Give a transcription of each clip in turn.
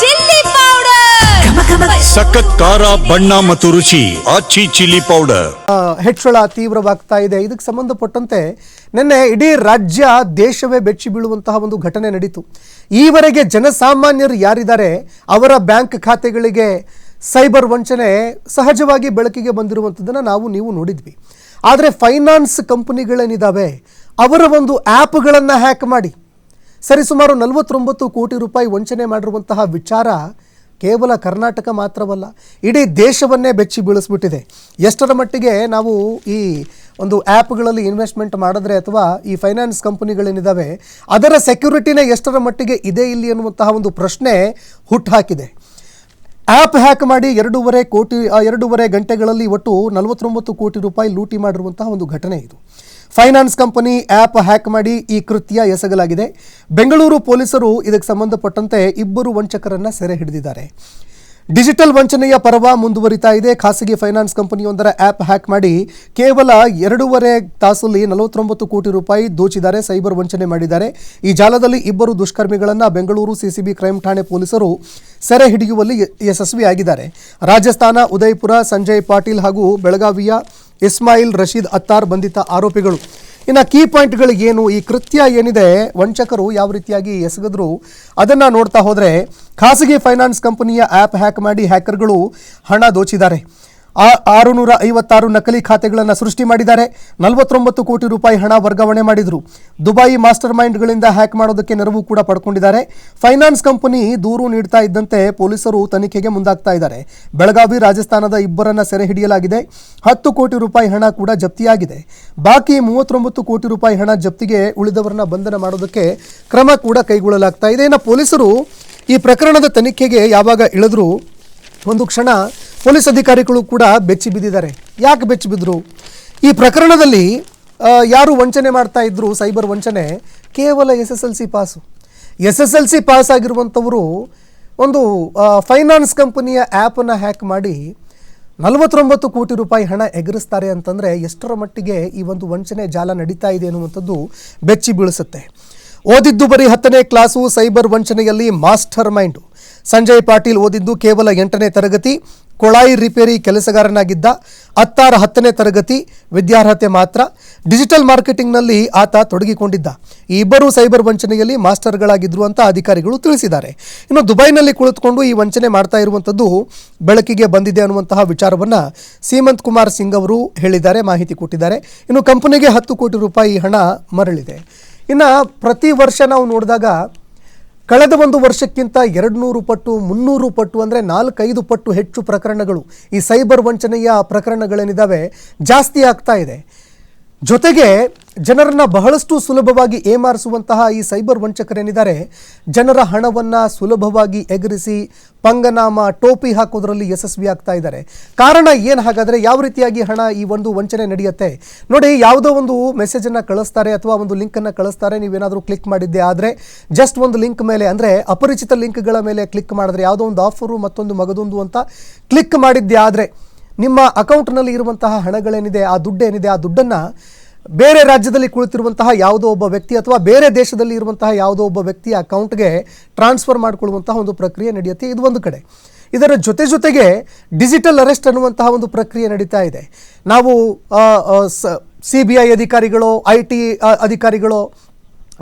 Chilli powder ಸಖತ್ ಖಾರ ಬಣ್ಣ ಮತ್ತು ರುಚಿ ಆಚಿ ಚಿಲ್ಲಿ ಪೌಡರ್ ಹೆಚ್ಚಳ ತೀವ್ರವಾಗ್ತಾ ಇದೆ. ಇದಕ್ಕೆ ಸಂಬಂಧಪಟ್ಟಂತೆ ನಿನ್ನೆ ಇಡೀ ರಾಜ್ಯ ದೇಶವೇ ಬೆಚ್ಚಿ ಬೀಳುವಂತಹ ಒಂದು ಘಟನೆ ನಡೀತು. ಈವರೆಗೆ ಜನಸಾಮಾನ್ಯರು ಯಾರಿದ್ದಾರೆ ಅವರ ಬ್ಯಾಂಕ್ ಖಾತೆಗಳಿಗೆ ಸೈಬರ್ ವಂಚನೆ ಸಹಜವಾಗಿ ಬೆಳಕಿಗೆ ಬಂದಿರುವಂಥದ್ದನ್ನು ನಾವು ನೀವು ನೋಡಿದ್ವಿ. ಆದರೆ ಫೈನಾನ್ಸ್ ಕಂಪನಿಗಳೇನಿದ್ದಾವೆ ಅವರ ಒಂದು ಆ್ಯಪ್ಗಳನ್ನು ಹ್ಯಾಕ್ ಮಾಡಿ ಸರಿಸುಮಾರು 49 ಕೋಟಿ ರೂಪಾಯಿ ವಂಚನೆ ಮಾಡಿರುವಂತಹ ವಿಚಾರ ಕೇವಲ ಕರ್ನಾಟಕ ಮಾತ್ರವಲ್ಲ, ಇಡೀ ದೇಶವನ್ನೇ ಬೆಚ್ಚಿ ಬೀಳಿಸ್ಬಿಟ್ಟಿದೆ. ಎಷ್ಟರ ಮಟ್ಟಿಗೆ ನಾವು ಈ ಒಂದು ಆ್ಯಪ್ಗಳಲ್ಲಿ ಇನ್ವೆಸ್ಟ್ಮೆಂಟ್ ಮಾಡಿದ್ರೆ ಅಥವಾ ಈ ಫೈನಾನ್ಸ್ ಕಂಪನಿಗಳೇನಿದ್ದಾವೆ ಅದರ ಸೆಕ್ಯೂರಿಟಿನೇ ಎಷ್ಟರ ಮಟ್ಟಿಗೆ ಇದೆ ಇಲ್ಲಿ ಅನ್ನುವಂತಹ ಒಂದು ಪ್ರಶ್ನೆ ಹುಟ್ಟುಹಾಕಿದೆ. ಆ್ಯಪ್ ಹ್ಯಾಕ್ ಮಾಡಿ 2.5 ಗಂಟೆಗಳಲ್ಲಿ ಒಟ್ಟು 49 ಕೋಟಿ ರೂಪಾಯಿ ಲೂಟಿ ಮಾಡಿರುವಂತಹ ಒಂದು ಘಟನೆ ಇದು. ಫೈನಾನ್ಸ್ ಕಂಪನಿ ಆ್ಯಪ್ ಹ್ಯಾಕ್ ಮಾಡಿ ಈ ಕೃತ್ಯ ಎಸಗಲಾಗಿದೆ. ಬೆಂಗಳೂರು ಪೊಲೀಸರು ಇದಕ್ಕೆ ಸಂಬಂಧಪಟ್ಟಂತೆ 2 ವಂಚಕರನ್ನು ಸೆರೆ ಹಿಡಿದಿದ್ದಾರೆ. ಡಿಜಿಟಲ್ ವಂಚನೆಯ ಪರ್ವ ಮುಂದುವರಿತಾ ಇದೆ. ಖಾಸಗಿ ಫೈನಾನ್ಸ್ ಕಂಪನಿಯೊಂದರ ಆ್ಯಪ್ ಹ್ಯಾಕ್ ಮಾಡಿ ಕೇವಲ 2.5 ತಾಸಲ್ಲಿ 49 ಕೋಟಿ ರೂಪಾಯಿ ದೋಚಿದ್ದಾರೆ, ಸೈಬರ್ ವಂಚನೆ ಮಾಡಿದ್ದಾರೆ. ಈ ಜಾಲದಲ್ಲಿ 2 ದುಷ್ಕರ್ಮಿಗಳನ್ನು ಬೆಂಗಳೂರು ಸಿಸಿಬಿ ಕ್ರೈಮ್ ಠಾಣೆ ಪೊಲೀಸರು ಸೆರೆ ಹಿಡಿಯುವಲ್ಲಿ ಯಶಸ್ವಿಯಾಗಿದ್ದಾರೆ. ರಾಜಸ್ಥಾನ ಉದಯಪುರ ಸಂಜಯ್ ಪಾಟೀಲ್ ಹಾಗೂ ಬೆಳಗಾವಿಯ ಇಸ್ಮಾಯಿಲ್ ರಶೀದ್ ಅತ್ತಾರ್ ಬಂಧಿತ ಆರೋಪಿಗಳು. ಇನ್ನು ಕೀ ಪಾಯಿಂಟ್ಗಳು ಏನು, ಈ ಕೃತ್ಯ ಏನಿದೆ, ವಂಚಕರು ಯಾವ ರೀತಿಯಾಗಿ ಎಸಗಿದ್ರು ಅದನ್ನು ನೋಡ್ತಾ ಹೋದರೆ, ಖಾಸಗಿ ಫೈನಾನ್ಸ್ ಕಂಪನಿಯ ಆ್ಯಪ್ ಹ್ಯಾಕ್ ಮಾಡಿ ಹ್ಯಾಕರ್ಗಳು ಹಣ ದೋಚಿದ್ದಾರೆ. 656 ನಕಲಿ ಖಾತೆಗಳನ್ನು ಸೃಷ್ಟಿ ಮಾಡಿದ್ದಾರೆ. 49 ಕೋಟಿ ರೂಪಾಯಿ ಹಣ ವರ್ಗಾವಣೆ ಮಾಡಿದರು. ದುಬೈ ಮಾಸ್ಟರ್ ಮೈಂಡ್ಗಳಿಂದ ಹ್ಯಾಕ್ ಮಾಡೋದಕ್ಕೆ ನೆರವು ಕೂಡ ಪಡ್ಕೊಂಡಿದ್ದಾರೆ. ಫೈನಾನ್ಸ್ ಕಂಪನಿ ದೂರು ನೀಡ್ತಾ ಇದ್ದಂತೆ ಪೊಲೀಸರು ತನಿಖೆಗೆ ಮುಂದಾಗ್ತಾ ಇದ್ದಾರೆ. ಬೆಳಗಾವಿ ರಾಜಸ್ಥಾನದ 2 ಸೆರೆ ಹಿಡಿಯಲಾಗಿದೆ. 10 ಕೋಟಿ ರೂಪಾಯಿ ಹಣ ಕೂಡ ಜಪ್ತಿಯಾಗಿದೆ. ಬಾಕಿ 39 ಕೋಟಿ ರೂಪಾಯಿ ಹಣ ಜಪ್ತಿಗೆ ಉಳಿದವರನ್ನ ಬಂಧನ ಮಾಡೋದಕ್ಕೆ ಕ್ರಮ ಕೂಡ ಕೈಗೊಳ್ಳಲಾಗ್ತಾ ಇದೆ. ಇನ್ನು ಪೊಲೀಸರು ಈ ಪ್ರಕರಣದ ತನಿಖೆಗೆ ಯಾವಾಗ ಇಳಿದ್ರು ಒಂದು ಕ್ಷಣ ಪೊಲೀಸ್ ಅಧಿಕಾರಿಗಳು ಕೂಡ ಬೆಚ್ಚಿ ಬಿದ್ದಿದ್ದಾರೆ. ಯಾಕೆ ಬೆಚ್ಚಿ ಬಿದ್ದರು? ಈ ಪ್ರಕರಣದಲ್ಲಿ ಯಾರು ವಂಚನೆ ಮಾಡ್ತಾ ಇದ್ರು, ಸೈಬರ್ ವಂಚನೆ, ಕೇವಲ SSLC ಪಾಸು. SSLC ಪಾಸ್ ಆಗಿರುವಂಥವರು ಒಂದು ಫೈನಾನ್ಸ್ ಕಂಪನಿಯ ಆ್ಯಪನ್ನು ಹ್ಯಾಕ್ ಮಾಡಿ 49 ಕೋಟಿ ರೂಪಾಯಿ ಹಣ ಎಗರಿಸ್ತಾರೆ ಅಂತಂದರೆ ಎಷ್ಟರ ಮಟ್ಟಿಗೆ ಈ ಒಂದು ವಂಚನೆ ಜಾಲ ನಡೀತಾ ಇದೆ ಅನ್ನುವಂಥದ್ದು ಬೆಚ್ಚಿ ಬೀಳಿಸುತ್ತೆ. ಓದಿದ್ದು ಬರೀ 10ನೇ ಕ್ಲಾಸು, ಸೈಬರ್ ವಂಚನೆಯಲ್ಲಿ ಮಾಸ್ಟರ್ ಮೈಂಡು. ಸಂಜಯ್ ಪಾಟೀಲ್ ಓದಿದ್ದು ಕೇವಲ 8ನೇ ತರಗತಿ, ಕೊಳಾಯಿ ರಿಪೇರಿ ಕೆಲಸಗಾರನಾಗಿದ್ದ. ಅತ್ತಾರ್ 10ನೇ ತರಗತಿ, ವಿದ್ಯಾರ್ಹತೆ ಮಾತ್ರ. ಡಿಜಿಟಲ್ ಮಾರ್ಕೆಟಿಂಗ್ನಲ್ಲಿ ಆತ ತೊಡಗಿಕೊಂಡಿದ್ದ. ಈ 2 ಸೈಬರ್ ವಂಚನೆಯಲ್ಲಿ ಮಾಸ್ಟರ್ಗಳಾಗಿದ್ರು ಅಂತ ಅಧಿಕಾರಿಗಳು ತಿಳಿಸಿದ್ದಾರೆ. ಇನ್ನು ದುಬೈನಲ್ಲಿ ಕುಳಿತುಕೊಂಡು ಈ ವಂಚನೆ ಮಾಡ್ತಾ ಇರುವಂಥದ್ದು ಬೆಳಕಿಗೆ ಬಂದಿದೆ ಅನ್ನುವಂತಹ ವಿಚಾರವನ್ನು ಸೀಮಂತ್ ಕುಮಾರ್ ಸಿಂಗ್ ಅವರು ಹೇಳಿದ್ದಾರೆ, ಮಾಹಿತಿ ಕೊಟ್ಟಿದ್ದಾರೆ. ಇನ್ನು ಕಂಪನಿಗೆ 10 ಕೋಟಿ ರೂಪಾಯಿ ಹಣ ಮರಳಿದೆ. ಇನ್ನು ಪ್ರತಿ ವರ್ಷ ನಾವು ನೋಡಿದಾಗ ಕಳೆದ ಒಂದು ವರ್ಷಕ್ಕಿಂತ 200 ಪಟ್ಟು 300 ಪಟ್ಟು ಅಂದರೆ 4-5 ಪಟ್ಟು ಹೆಚ್ಚು ಪ್ರಕರಣಗಳು, ಈ ಸೈಬರ್ ವಂಚನೆಯ ಪ್ರಕರಣಗಳೇನಿದ್ದಾವೆ ಜಾಸ್ತಿ ಆಗ್ತಾ ಇದೆ. ಜೊತೆಗೆ ಜನರನ್ನು ಬಹಳಷ್ಟು ಸುಲಭವಾಗಿ ಏಮಾರಿಸುವಂತಹ ಈ ಸೈಬರ್ ವಂಚಕರೇನಿದ್ದಾರೆ ಜನರ ಹಣವನ್ನು ಸುಲಭವಾಗಿ ಎಗರಿಸಿ ಪಂಗನಾಮ ಟೋಪಿ ಹಾಕೋದ್ರಲ್ಲಿ ಯಶಸ್ವಿ ಆಗ್ತಾ ಇದ್ದಾರೆ. ಕಾರಣ ಏನು ಹಾಗಾದರೆ, ಯಾವ ರೀತಿಯಾಗಿ ಹಣ ಈ ಒಂದು ವಂಚನೆ ನಡೆಯುತ್ತೆ ನೋಡಿ. ಯಾವುದೋ ಒಂದು ಮೆಸೇಜನ್ನು ಕಳಿಸ್ತಾರೆ ಅಥವಾ ಒಂದು ಲಿಂಕನ್ನು ಕಳಿಸ್ತಾರೆ, ನೀವೇನಾದರೂ ಕ್ಲಿಕ್ ಮಾಡಿದ್ದೆ ಆದರೆ ಜಸ್ಟ್ ಒಂದು ಲಿಂಕ್ ಮೇಲೆ, ಅಂದರೆ ಅಪರಿಚಿತ ಲಿಂಕ್ಗಳ ಮೇಲೆ ಕ್ಲಿಕ್ ಮಾಡಿದ್ರೆ ಯಾವುದೋ ಒಂದು ಆಫರು ಮತ್ತೊಂದು ಮಗದೊಂದು ಅಂತ ಕ್ಲಿಕ್ ಮಾಡಿದ್ದೆ ಆದರೆ ನಿಮ್ಮ ಅಕೌಂಟ್ನಲ್ಲಿ ಇರುವಂತಹ ಹಣಗಳೇನಿದೆ, ಆ ದುಡ್ಡೇನಿದೆ, ಆ ದುಡ್ಡನ್ನು ಬೇರೆ ರಾಜ್ಯದಲ್ಲಿ ಕುಳಿತಿರುವಂತಹ ಯಾವುದೋ ಒಬ್ಬ ವ್ಯಕ್ತಿ ಅಥವಾ ಬೇರೆ ದೇಶದಲ್ಲಿ ಇರುವಂತಹ ಯಾವುದೋ ಒಬ್ಬ ವ್ಯಕ್ತಿಯ ಅಕೌಂಟ್ಗೆ ಟ್ರಾನ್ಸ್ಫರ್ ಮಾಡಿಕೊಳ್ಳುವಂತಹ ಒಂದು ಪ್ರಕ್ರಿಯೆ ನಡೆಯುತ್ತೆ. ಇದು ಒಂದು ಕಡೆ. ಇದರ ಜೊತೆಗೆ ಡಿಜಿಟಲ್ ಅರೆಸ್ಟ್ ಅನ್ನುವಂತಹ ಒಂದು ಪ್ರಕ್ರಿಯೆ ನಡೀತಾ ಇದೆ. ನಾವು CBI ಅಧಿಕಾರಿಗಳು, IT ಅಧಿಕಾರಿಗಳು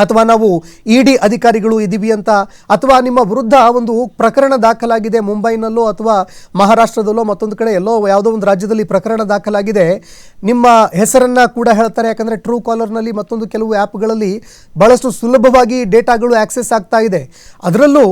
ಅಥವಾ ನಾವು ED ಅಧಿಕಾರಿಗಳು ಇದ್ದೀವಿ ಅಂತ, ಅಥವಾ ನಿಮ್ಮ ವಿರುದ್ಧ ಒಂದು ಪ್ರಕರಣ ದಾಖಲಾಗಿದೆ ಮುಂಬೈನಲ್ಲೋ ಅಥವಾ ಮಹಾರಾಷ್ಟ್ರದಲ್ಲೋ ಮತ್ತೊಂದು ಕಡೆ ಎಲ್ಲೋ ಯಾವುದೋ ಒಂದು ರಾಜ್ಯದಲ್ಲಿ ಪ್ರಕರಣ ದಾಖಲಾಗಿದೆ, ನಿಮ್ಮ ಹೆಸರನ್ನು ಕೂಡ ಹೇಳ್ತಾರೆ. ಯಾಕಂದರೆ ಟ್ರೂ ಕಾಲರ್ನಲ್ಲಿ ಮತ್ತೊಂದು ಕೆಲವು ಆ್ಯಪ್ಗಳಲ್ಲಿ ಭಾಳಷ್ಟು ಸುಲಭವಾಗಿ ಡೇಟಾಗಳು ಆಕ್ಸೆಸ್ ಆಗ್ತಾ ಇದೆ. ಅದರಲ್ಲೂ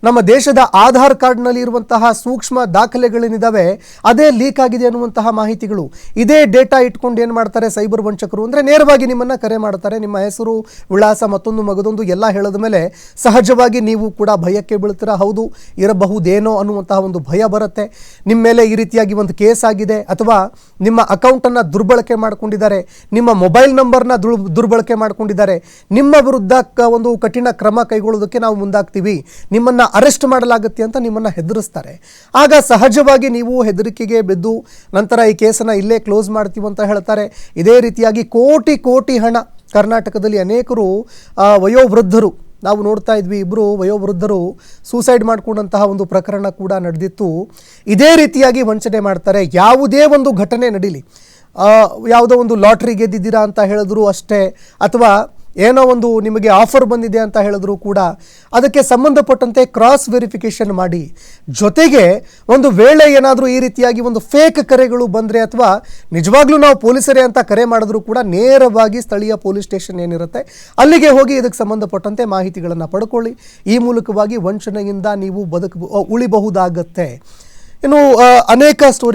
ನಮ್ಮ ದೇಶದ ಆಧಾರ್ ಕಾರ್ಡ್ನಲ್ಲಿ ಇರುವಂತಹ ಸೂಕ್ಷ್ಮ ದಾಖಲೆಗಳೇನಿದ್ದಾವೆ ಅದೇ ಲೀಕ್ ಆಗಿದೆ ಅನ್ನುವಂತಹ ಮಾಹಿತಿಗಳು, ಇದೇ ಡೇಟಾ ಇಟ್ಕೊಂಡು ಏನು ಮಾಡ್ತಾರೆ ಸೈಬರ್ ವಂಚಕರು ಅಂದರೆ ನೇರವಾಗಿ ನಿಮ್ಮನ್ನು ಕರೆ ಮಾಡ್ತಾರೆ. ನಿಮ್ಮ ಹೆಸರು, ವಿಳಾಸ, ಮತ್ತೊಂದು ಮಗದೊಂದು ಎಲ್ಲ ಹೇಳಿದ ಮೇಲೆ ಸಹಜವಾಗಿ ನೀವು ಕೂಡ ಭಯಕ್ಕೆ ಬೀಳ್ತೀರಾ. ಹೌದು, ಇರಬಹುದೇನೋ ಅನ್ನುವಂತಹ ಒಂದು ಭಯ ಬರುತ್ತೆ. ನಿಮ್ಮ ಮೇಲೆ ಈ ರೀತಿಯಾಗಿ ಒಂದು ಕೇಸ್ ಆಗಿದೆ ಅಥವಾ ನಿಮ್ಮ ಅಕೌಂಟನ್ನು ದುರ್ಬಳಕೆ ಮಾಡ್ಕೊಂಡಿದ್ದಾರೆ, ನಿಮ್ಮ ಮೊಬೈಲ್ ನಂಬರ್ನ ದುರ್ಬಳಕೆ ಮಾಡ್ಕೊಂಡಿದ್ದಾರೆ, ನಿಮ್ಮ ವಿರುದ್ಧ ಒಂದು ಕಠಿಣ ಕ್ರಮ ಕೈಗೊಳ್ಳೋದಕ್ಕೆ ನಾವು ಮುಂದಾಗ್ತೀವಿ, ನಿಮ್ಮನ್ನು ಅರೆಸ್ಟ್ ಮಾಡಲಾಗುತ್ತೆ ಅಂತ ನಿಮ್ಮನ್ನು ಹೆದರಿಸ್ತಾರೆ. ಆಗ ಸಹಜವಾಗಿ ನೀವು ಹೆದರಿಕೆಗೆ ಬಿದ್ದು ನಂತರ ಈ ಕೇಸನ್ನು ಇಲ್ಲೇ ಕ್ಲೋಸ್ ಮಾಡ್ತೀವಿ ಅಂತ ಹೇಳ್ತಾರೆ. ಇದೇ ರೀತಿಯಾಗಿ ಕೋಟಿ ಹಣ ಕರ್ನಾಟಕದಲ್ಲಿ ಅನೇಕರು ವಯೋವೃದ್ಧರು ನಾವು ನೋಡ್ತಾ ಇದ್ವಿ, ಇಬ್ಬರು ವಯೋವೃದ್ಧರು ಸೂಸೈಡ್ ಮಾಡಿಕೊಂಡಂತಹ ಒಂದು ಪ್ರಕರಣ ಕೂಡ ನಡೆದಿತ್ತು. ಇದೇ ರೀತಿಯಾಗಿ ವಂಚನೆ ಮಾಡ್ತಾರೆ. ಯಾವುದೇ ಒಂದು ಘಟನೆ ನಡೀಲಿ, ಯಾವುದೋ ಒಂದು ಲಾಟ್ರಿ ಗೆದ್ದಿದ್ದೀರಾ ಅಂತ ಹೇಳಿದ್ರು ಅಷ್ಟೇ, ಅಥವಾ ಏನೋ ಒಂದು ನಿಮಗೆ ಆಫರ್ ಬಂದಿದೆ ಅಂತ ಹೇಳಿದ್ರು ಕೂಡ ಅದಕ್ಕೆ ಸಂಬಂಧಪಟ್ಟಂತೆ ಕ್ರಾಸ್ ವೆರಿಫಿಕೇಷನ್ ಮಾಡಿ, ಜೊತೆಗೆ ಒಂದು ವೇಳೆ ಏನಾದರೂ ಈ ರೀತಿಯಾಗಿ ಒಂದು ಫೇಕ್ ಕರೆಗಳು ಬಂದರೆ ಅಥವಾ ನಿಜವಾಗ್ಲೂ ನಾವು ಪೊಲೀಸರೇ ಅಂತ ಕರೆ ಮಾಡಿದ್ರು ಕೂಡ ನೇರವಾಗಿ ಸ್ಥಳೀಯ ಪೊಲೀಸ್ ಸ್ಟೇಷನ್ ಏನಿರುತ್ತೆ ಅಲ್ಲಿಗೆ ಹೋಗಿ ಇದಕ್ಕೆ ಸಂಬಂಧಪಟ್ಟಂತೆ ಮಾಹಿತಿಗಳನ್ನು ಪಡ್ಕೊಳ್ಳಿ. ಈ ಮೂಲಕವಾಗಿ ವಂಚನೆಯಿಂದ ನೀವು ಉಳಿಬಹುದಾಗತ್ತೆ. ಇನ್ನು ಅನೇಕ ಸ್ಟೋರಿ